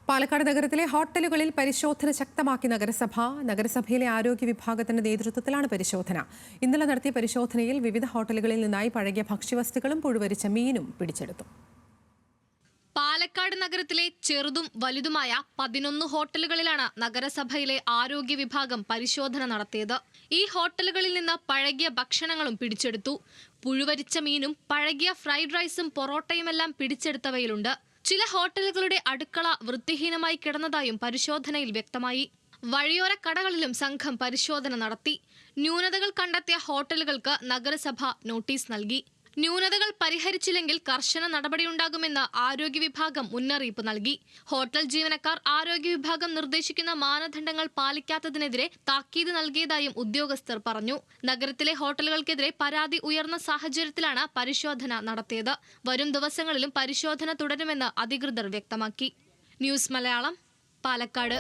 പാലക്കാട് നഗരത്തിലെ ഹോട്ടലുകളിൽ പരിശോധന ശക്തമാക്കി നഗരസഭ. നഗരസഭയിലെ ആരോഗ്യ വിഭാഗത്തിന്റെ നേതൃത്വത്തിലാണ് പരിശോധന. ഇന്നലെ നടത്തിയ പരിശോധനയിൽ വിവിധ ഹോട്ടലുകളിൽ നിന്നായി പഴകിയ ഭക്ഷ്യവസ്തുക്കളും പുഴുവരിച്ച മീനും പിടിച്ചെടുത്തു. പാലക്കാട് നഗരത്തിലെ ചെറുതും വലുതുമായ 11 ഹോട്ടലുകളിലാണ് നഗരസഭയിലെ ആരോഗ്യ വിഭാഗം പരിശോധന നടത്തിയത്. ഈ ഹോട്ടലുകളിൽ നിന്ന് പഴകിയ ഭക്ഷണങ്ങളും പിടിച്ചെടുത്തു. പുഴുവരിച്ച മീനും പഴകിയ ഫ്രൈഡ് റൈസും പൊറോട്ടയുമെല്ലാം പിടിച്ചെടുത്തവയിലുണ്ട്. ചില ഹോട്ടലുകളുടെ അടുക്കള വൃത്തിഹീനമായി കിടന്നതായും പരിശോധനയിൽ വ്യക്തമായി. വഴിയോര കടകളിലും സംഘം പരിശോധന നടത്തി. ന്യൂനതകൾ കണ്ടെത്തിയ ഹോട്ടലുകൾക്ക് നഗരസഭ നോട്ടീസ് നൽകി. ന്യൂനതകൾ പരിഹരിച്ചില്ലെങ്കിൽ കർശന നടപടിയുണ്ടാകുമെന്ന് ആരോഗ്യ വിഭാഗം മുന്നറിയിപ്പ് നൽകി. ഹോട്ടൽ ജീവനക്കാർ ആരോഗ്യ വിഭാഗം നിർദ്ദേശിക്കുന്ന മാനദണ്ഡങ്ങൾ പാലിക്കാത്തതിനെതിരെ താക്കീത് നൽകിയതായും ഉദ്യോഗസ്ഥർ പറഞ്ഞു. നഗരത്തിലെ ഹോട്ടലുകൾക്കെതിരെ പരാതി ഉയർന്ന സാഹചര്യത്തിലാണ് പരിശോധന നടത്തിയത്. വരും ദിവസങ്ങളിലും പരിശോധന തുടരുമെന്ന് അധികൃതർ വ്യക്തമാക്കി. ന്യൂസ് മലയാളം, പാലക്കാട്.